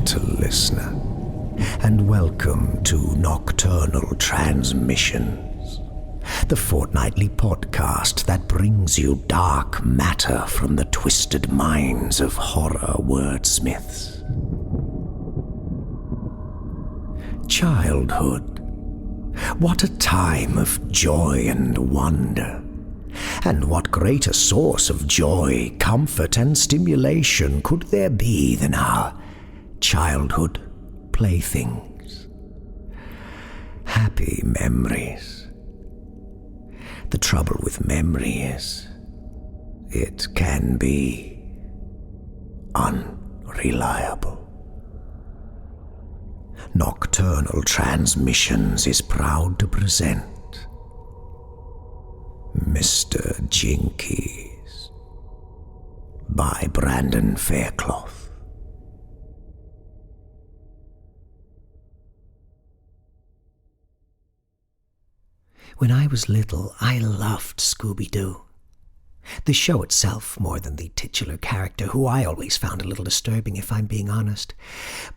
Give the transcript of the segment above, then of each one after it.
gentle listener, and welcome to Nocturnal Transmissions, the fortnightly podcast that brings you dark matter from the twisted minds of horror wordsmiths. Childhood. What a time of joy and wonder. And what greater source of joy, comfort, and stimulation could there be than our childhood playthings? Happy memories. The trouble with memory is, it can be unreliable. Nocturnal Transmissions is proud to present Mr. JINKIES by Brandon Faircloth. When I was little, I loved Scooby-Doo. The show itself more than the titular character, who I always found a little disturbing if I'm being honest.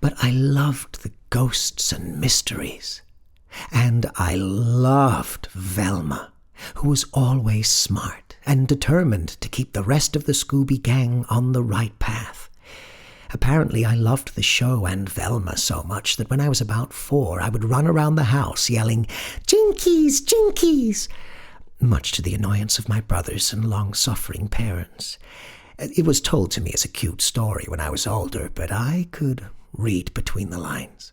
But I loved the ghosts and mysteries. And I loved Velma, who was always smart and determined to keep the rest of the Scooby gang on the right path. Apparently, I loved the show and Velma so much that when I was about 4, I would run around the house yelling, "Jinkies! Jinkies!" much to the annoyance of my brothers and long-suffering parents. It was told to me as a cute story when I was older, but I could read between the lines.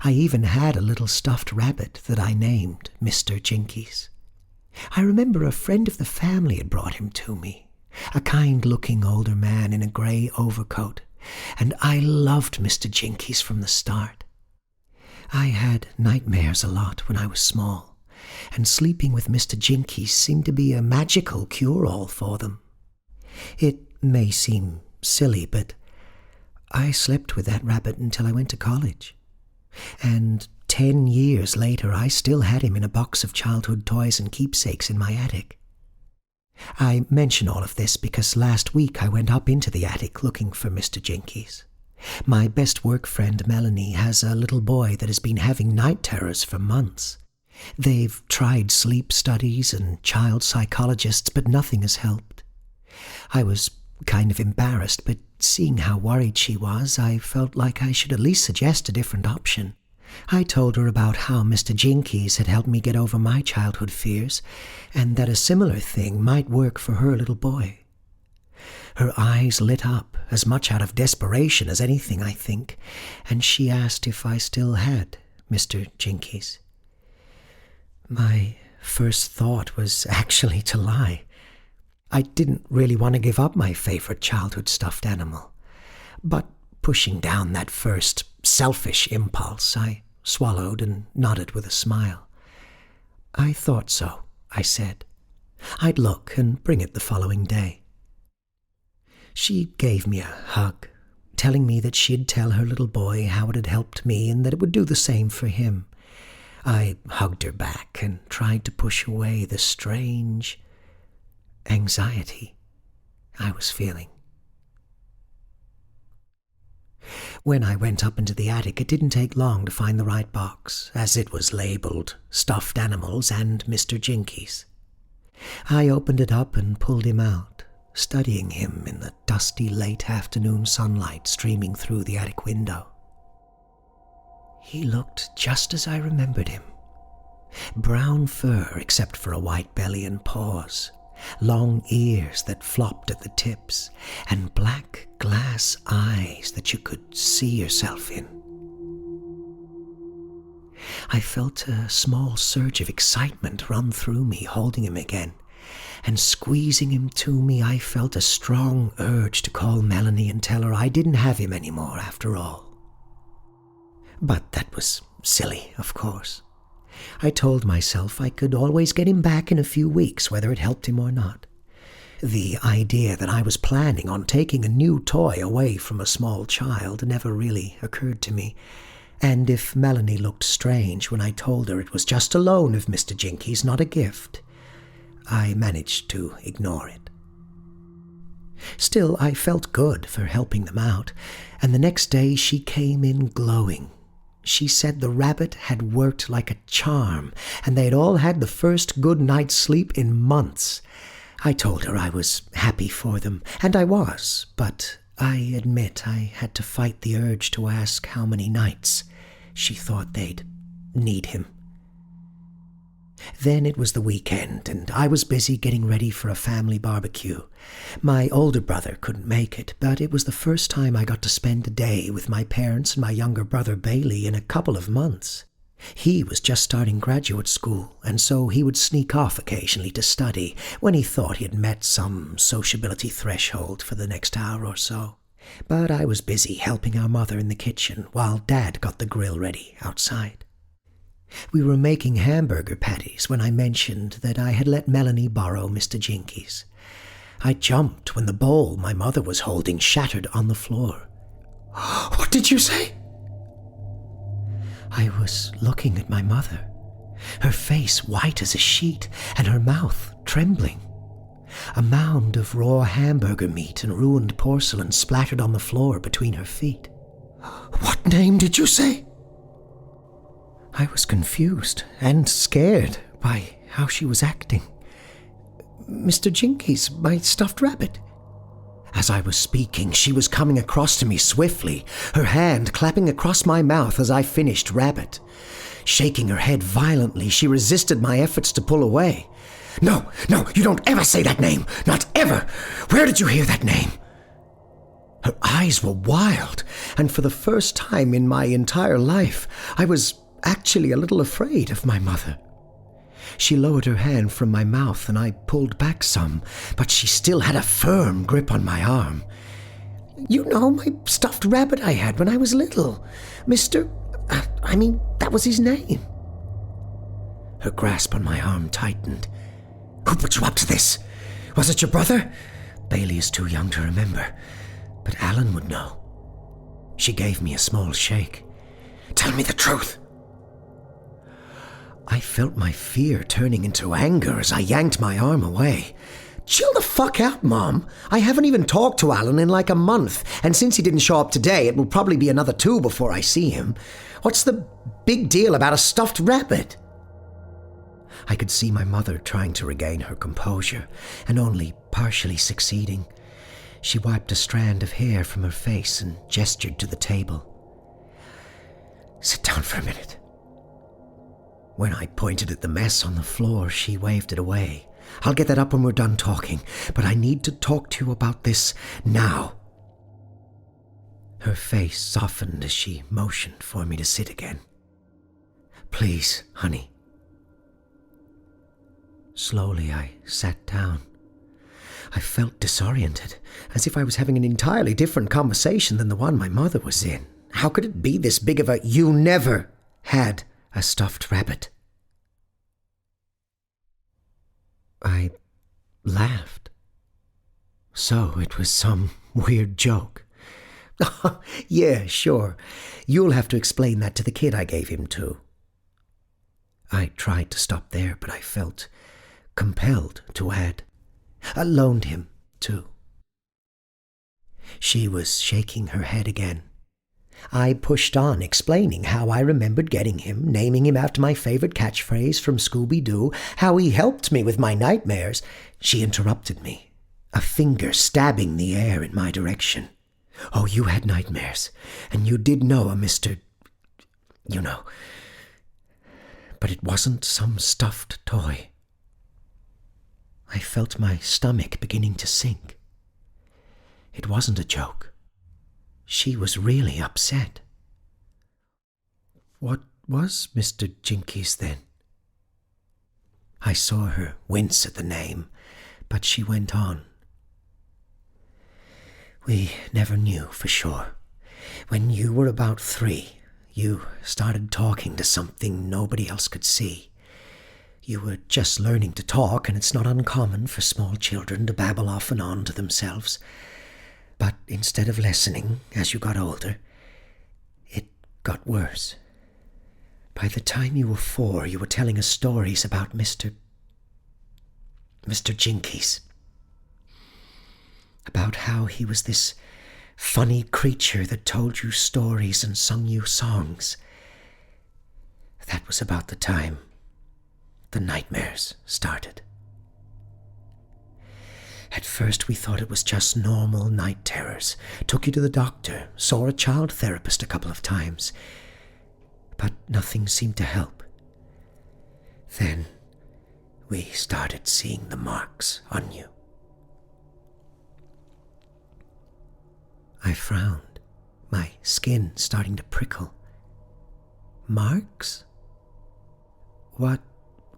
I even had a little stuffed rabbit that I named Mr. Jinkies. I remember a friend of the family had brought him to me, a kind-looking older man in a grey overcoat, and I loved Mr. Jinkies from the start. I had nightmares a lot when I was small, and sleeping with Mr. Jinkies seemed to be a magical cure-all for them. It may seem silly, but I slept with that rabbit until I went to college. And 10 years later, I still had him in a box of childhood toys and keepsakes in my attic. I mention all of this because last week I went up into the attic looking for Mr. Jinkies. My best work friend Melanie has a little boy that has been having night terrors for months. They've tried sleep studies and child psychologists, but nothing has helped. I was kind of embarrassed, but seeing how worried she was, I felt like I should at least suggest a different option. I told her about how Mr. Jinkies had helped me get over my childhood fears, and that a similar thing might work for her little boy. Her eyes lit up, as much out of desperation as anything, I think, and she asked if I still had Mr. Jinkies. My first thought was actually to lie. I didn't really want to give up my favorite childhood stuffed animal. But pushing down that first selfish impulse, I swallowed and nodded with a smile. "I thought so," I said. I'd look and bring it the following day. She gave me a hug, telling me that she'd tell her little boy how it had helped me and that it would do the same for him. I hugged her back and tried to push away the strange anxiety I was feeling. When I went up into the attic, it didn't take long to find the right box, as it was labelled Stuffed Animals and Mr. Jinkies. I opened it up and pulled him out, studying him in the dusty late afternoon sunlight streaming through the attic window. He looked just as I remembered him. Brown fur except for a white belly and paws, long ears that flopped at the tips, and black glass eyes that you could see yourself in. I felt a small surge of excitement run through me holding him again, and squeezing him to me I felt a strong urge to call Melanie and tell her I didn't have him anymore after all. But that was silly, of course. I told myself I could always get him back in a few weeks, whether it helped him or not. The idea that I was planning on taking a new toy away from a small child never really occurred to me, and if Melanie looked strange when I told her it was just a loan of Mr. Jinkies, not a gift, I managed to ignore it. Still, I felt good for helping them out, and the next day she came in glowing. She said the rabbit had worked like a charm, and they had all had the first good night's sleep in months. I told her I was happy for them, and I was, but I admit I had to fight the urge to ask how many nights she thought they'd need him. Then it was the weekend, and I was busy getting ready for a family barbecue. My older brother couldn't make it, but it was the first time I got to spend a day with my parents and my younger brother Bailey in a couple of months. He was just starting graduate school, and so he would sneak off occasionally to study when he thought he had met some sociability threshold for the next hour or so. But I was busy helping our mother in the kitchen while Dad got the grill ready outside. We were making hamburger patties when I mentioned that I had let Melanie borrow Mr. Jinkies. I jumped when the bowl my mother was holding shattered on the floor. "What did you say?" I was looking at my mother, her face white as a sheet and her mouth trembling. A mound of raw hamburger meat and ruined porcelain splattered on the floor between her feet. "What name did you say?" I was confused and scared by how she was acting. "Mr. Jinkies, my stuffed rabbit." As I was speaking, she was coming across to me swiftly, her hand clapping across my mouth as I finished rabbit. Shaking her head violently, she resisted my efforts to pull away. No, you don't ever say that name! Not ever! Where did you hear that name?" Her eyes were wild, and for the first time in my entire life, I was actually a little afraid of my mother. She lowered her hand from my mouth and I pulled back some, but she still had a firm grip on my arm. "You know, my stuffed rabbit I had when I was little. That was his name." Her grasp on my arm tightened. "Who put you up to this? Was it your brother?" "Bailey is too young to remember, but Alan would know." She gave me a small shake. "Tell me the truth." I felt my fear turning into anger as I yanked my arm away. "Chill the fuck out, Mom. I haven't even talked to Alan in like a month, and since he didn't show up today, it will probably be another 2 before I see him. What's the big deal about a stuffed rabbit?" I could see my mother trying to regain her composure, and only partially succeeding. She wiped a strand of hair from her face and gestured to the table. "Sit down for a minute." When I pointed at the mess on the floor, she waved it away. "I'll get that up when we're done talking, but I need to talk to you about this now." Her face softened as she motioned for me to sit again. "Please, honey." Slowly, I sat down. I felt disoriented, as if I was having an entirely different conversation than the one my mother was in. How could it be this big of a... "You never had a stuffed rabbit." I laughed. So it was some weird joke. "Yeah, sure. You'll have to explain that to the kid I gave him to." I tried to stop there, but I felt compelled to add, "I loaned him, too." She was shaking her head again. I pushed on, explaining how I remembered getting him, naming him after my favorite catchphrase from Scooby-Doo, how he helped me with my nightmares. She interrupted me, a finger stabbing the air in my direction. "Oh, you had nightmares, and you did know a Mr. You know. But it wasn't some stuffed toy." I felt my stomach beginning to sink. It wasn't a joke. She was really upset. "What was Mr. Jinkies then?" I saw her wince at the name, but she went on. "We never knew for sure. When you were about 3, you started talking to something nobody else could see. You were just learning to talk, and it's not uncommon for small children to babble off and on to themselves. But instead of lessening as you got older, it got worse. By the time you were 4, you were telling us stories about Mr. Jinkies. about how he was this funny creature that told you stories and sung you songs. That was about the time the nightmares started. At first we thought it was just normal night terrors. Took you to the doctor, saw a child therapist a couple of times. But nothing seemed to help. Then we started seeing the marks on you. I frowned, my skin starting to prickle. Marks? What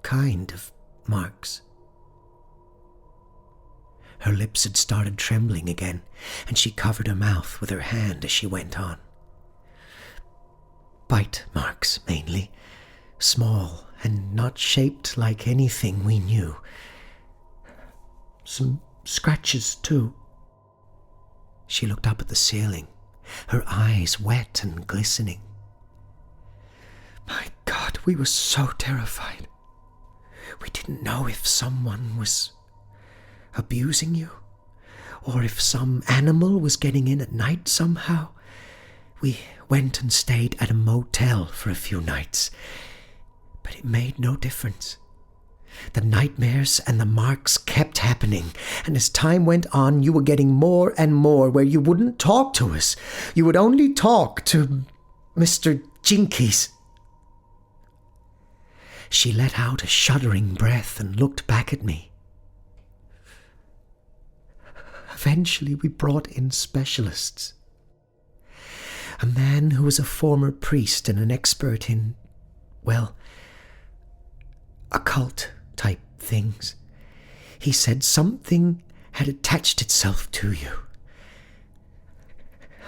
kind of marks? Her lips had started trembling again, and she covered her mouth with her hand as she went on. Bite marks, mainly. Small and not shaped like anything we knew. Some scratches, too. She looked up at the ceiling, her eyes wet and glistening. My God, we were so terrified. We didn't know if someone was abusing you, or if some animal was getting in at night somehow. We went and stayed at a motel for a few nights, but it made no difference. The nightmares and the marks kept happening, and as time went on, you were getting more and more where you wouldn't talk to us. You would only talk to Mr. JINKIES. She let out a shuddering breath and looked back at me. Eventually, we brought in specialists. A man who was a former priest and an expert in, well, occult-type things. He said something had attached itself to you.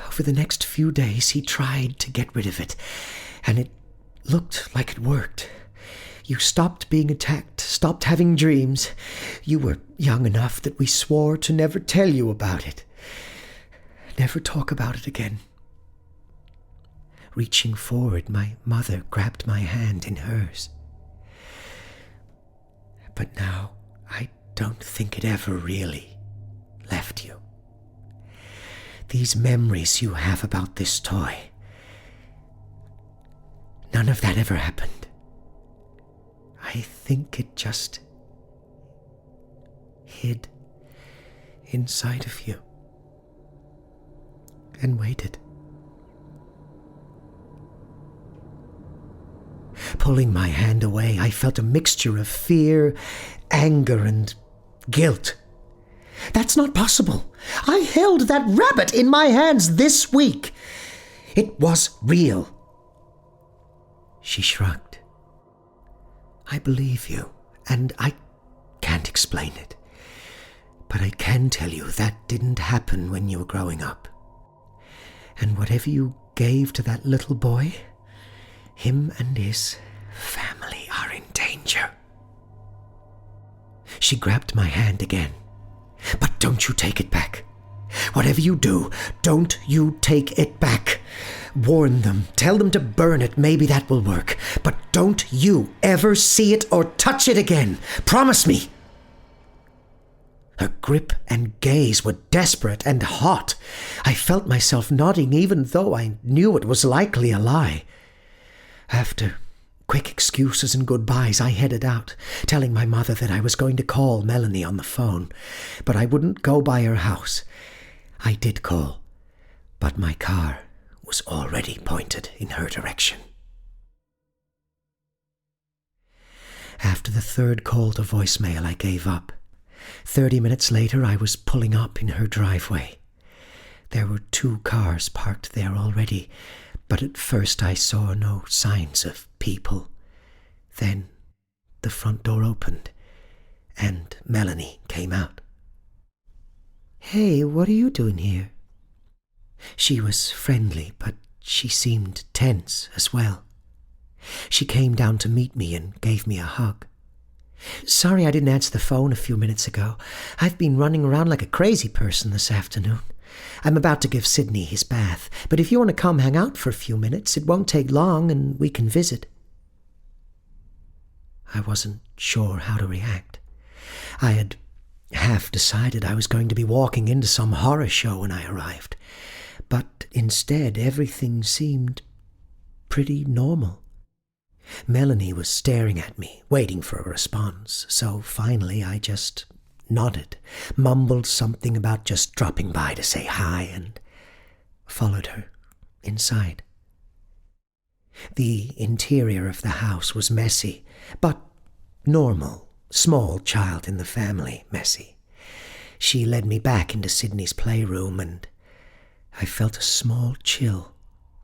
Over the next few days, he tried to get rid of it, and it looked like it worked. You stopped being attacked, stopped having dreams. You were young enough that we swore to never tell you about it. Never talk about it again. Reaching forward, my mother grabbed my hand in hers. But now, I don't think it ever really left you. These memories you have about this toy, none of that ever happened. I think it just hid inside of you and waited. Pulling my hand away, I felt a mixture of fear, anger, and guilt. That's not possible. I held that rabbit in my hands this week. It was real. She shrugged. I believe you, and I can't explain it. But I can tell you that didn't happen when you were growing up. And whatever you gave to that little boy, him and his family are in danger. She grabbed my hand again. But don't you take it back. Whatever you do, don't you take it back. Warn them, tell them to burn it, maybe that will work. But don't you ever see it or touch it again. Promise me. Her grip and gaze were desperate and hot. I felt myself nodding even though I knew it was likely a lie. After quick excuses and goodbyes, I headed out, telling my mother that I was going to call Melanie on the phone, but I wouldn't go by her house. I did call, but my car was already pointed in her direction. After the third call to voicemail, I gave up. 30 minutes later, I was pulling up in her driveway. There were 2 cars parked there already, but at first I saw no signs of people. Then the front door opened, and Melanie came out. Hey, what are you doing here? She was friendly, but she seemed tense as well. She came down to meet me and gave me a hug. Sorry I didn't answer the phone a few minutes ago. I've been running around like a crazy person this afternoon. I'm about to give Sydney his bath, but if you want to come hang out for a few minutes, it won't take long and we can visit. I wasn't sure how to react. I had half decided I was going to be walking into some horror show when I arrived, but instead everything seemed pretty normal. Melanie was staring at me, waiting for a response, so finally I just nodded, mumbled something about just dropping by to say hi, and followed her inside. The interior of the house was messy, but normal, small child in the family messy. She led me back into Sydney's playroom, and I felt a small chill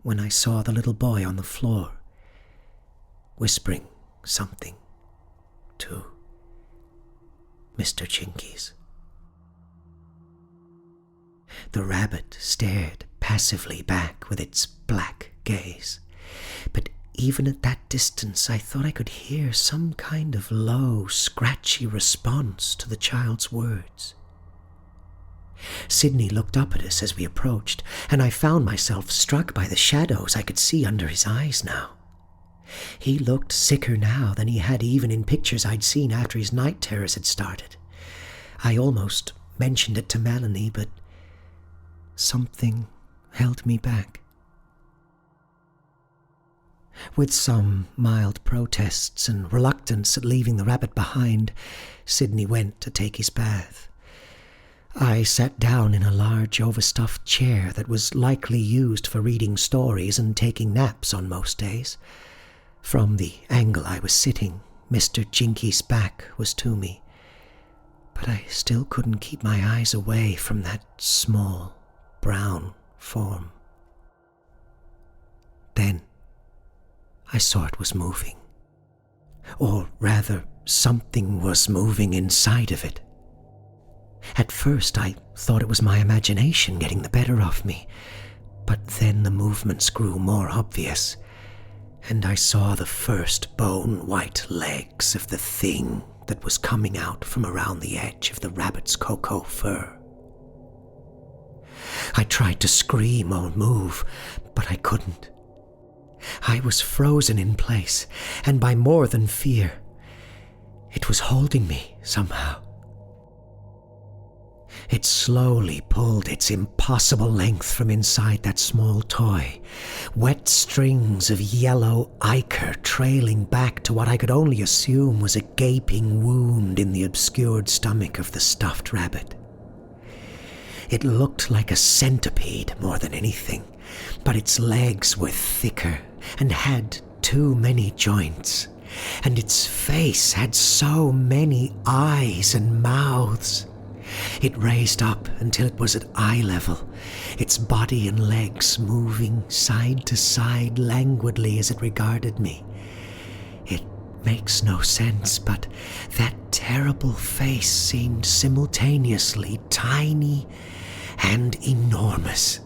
when I saw the little boy on the floor, whispering something to Mr. Jinkies. The rabbit stared passively back with its black gaze, but even at that distance I thought I could hear some kind of low, scratchy response to the child's words. Sydney looked up at us as we approached, and I found myself struck by the shadows I could see under his eyes now. He looked sicker now than he had even in pictures I'd seen after his night terrors had started. I almost mentioned it to Melanie, but something held me back. With some mild protests and reluctance at leaving the rabbit behind, Sydney went to take his bath. I sat down in a large overstuffed chair that was likely used for reading stories and taking naps on most days. From the angle I was sitting, Mr. Jinkies' back was to me, but I still couldn't keep my eyes away from that small, brown form. Then I saw it was moving. Or rather, something was moving inside of it. At first I thought it was my imagination getting the better of me, but then the movements grew more obvious, and I saw the first bone-white legs of the thing that was coming out from around the edge of the rabbit's cocoa fur. I tried to scream or move, but I couldn't. I was frozen in place, and by more than fear, it was holding me somehow. It slowly pulled its impossible length from inside that small toy, wet strings of yellow ichor trailing back to what I could only assume was a gaping wound in the obscured stomach of the stuffed rabbit. It looked like a centipede more than anything, but its legs were thicker and had too many joints, and its face had so many eyes and mouths. It raised up until it was at eye level, its body and legs moving side to side languidly as it regarded me. It makes no sense, but that terrible face seemed simultaneously tiny and enormous,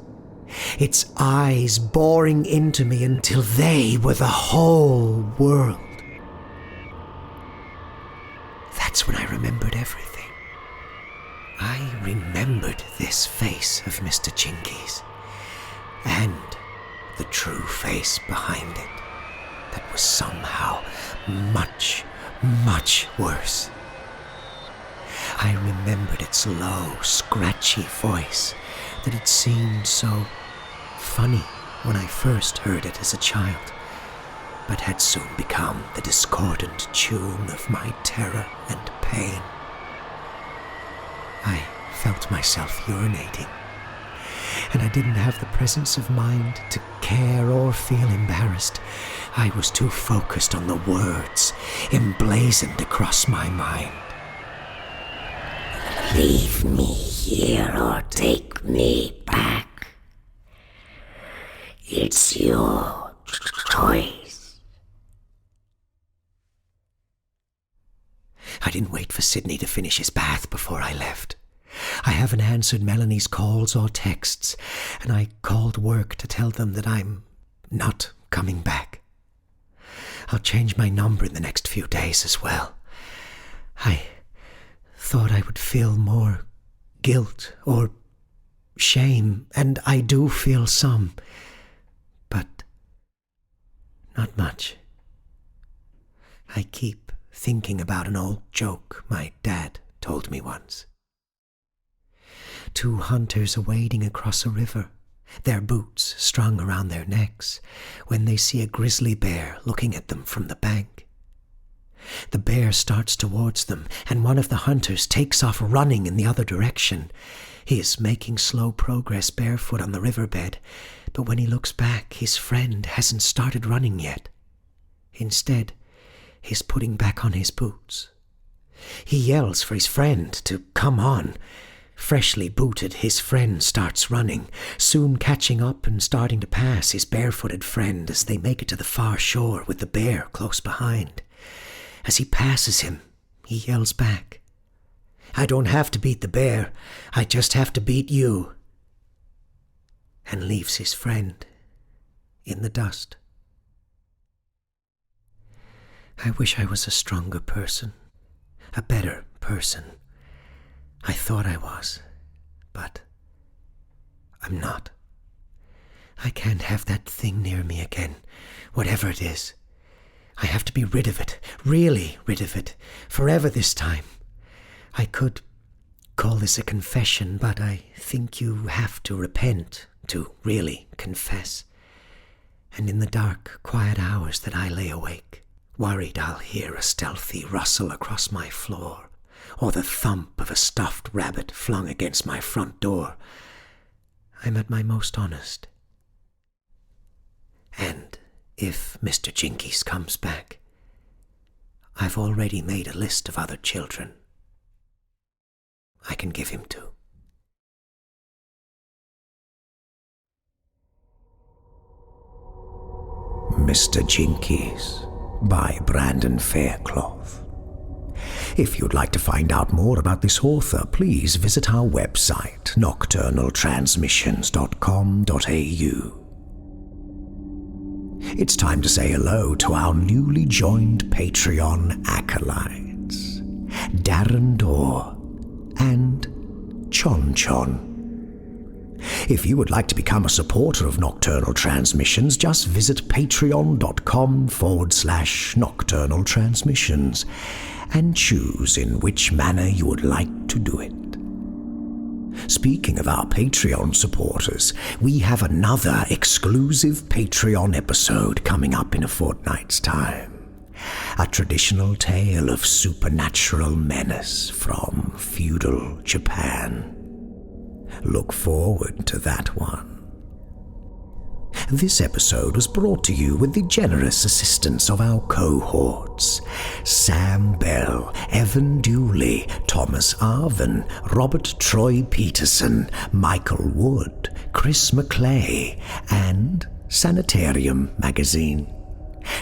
its eyes boring into me until they were the whole world. That's when I remembered everything. I remembered this face of Mr. Jinkies, and the true face behind it that was somehow much, much worse. I remembered its low, scratchy voice that had seemed so funny when I first heard it as a child, but had soon become the discordant tune of my terror and pain. I felt myself urinating, and I didn't have the presence of mind to care or feel embarrassed. I was too focused on the words emblazoned across my mind. Leave me here or take me back. It's your choice. I didn't wait for Sydney to finish his bath before I left. I haven't answered Melanie's calls or texts, and I called work to tell them that I'm not coming back. I'll change my number in the next few days as well. I thought I would feel more guilt or shame, and I do feel some, but not much. I keep thinking about an old joke my dad told me once. 2 hunters are wading across a river, their boots strung around their necks, when they see a grizzly bear looking at them from the bank. The bear starts towards them, and one of the hunters takes off running in the other direction. He is making slow progress barefoot on the riverbed, but when he looks back, his friend hasn't started running yet. Instead, he's putting back on his boots. He yells for his friend to come on. Freshly booted, his friend starts running, soon catching up and starting to pass his barefooted friend as they make it to the far shore with the bear close behind. As he passes him, he yells back, "I don't have to beat the bear, I just have to beat you," and leaves his friend in the dust. I wish I was a stronger person, a better person. I thought I was, but I'm not. I can't have that thing near me again, whatever it is. I have to be rid of it, really rid of it, forever this time. I could call this a confession, but I think you have to repent to really confess. And in the dark, quiet hours that I lay awake, worried I'll hear a stealthy rustle across my floor, or the thump of a stuffed rabbit flung against my front door, I'm at my most honest. And if Mr. Jinkies comes back, I've already made a list of other children I can give him to. Mr. Jinkies by Brandon Faircloth. If you'd like to find out more about this author, please visit our website, nocturnaltransmissions.com.au. It's time to say hello to our newly joined Patreon acolytes, Darren Dorr and Chon Chon. If you would like to become a supporter of Nocturnal Transmissions, just visit patreon.com/Nocturnal Transmissions and choose in which manner you would like to do it. Speaking of our Patreon supporters, we have another exclusive Patreon episode coming up in a fortnight's time. A traditional tale of supernatural menace from feudal Japan. Look forward to that one. This episode was brought to you with the generous assistance of our cohorts, Sam Bell, Evan Dooley, Thomas Arvin, Robert Troy Peterson, Michael Wood, Chris McClay, and Sanitarium magazine.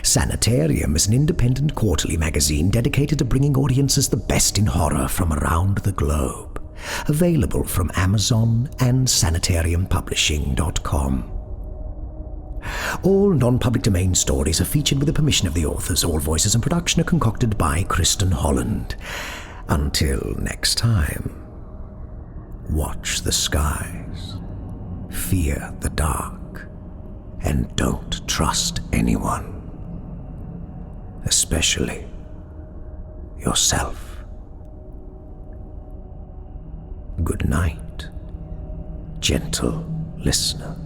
Sanitarium is an independent quarterly magazine dedicated to bringing audiences the best in horror from around the globe. Available from Amazon and sanitariumpublishing.com. All non-public domain stories are featured with the permission of the authors. All voices and production are concocted by Kristin Holland. Until next time, watch the skies, fear the dark, and don't trust anyone, especially yourself. Good night, gentle listener.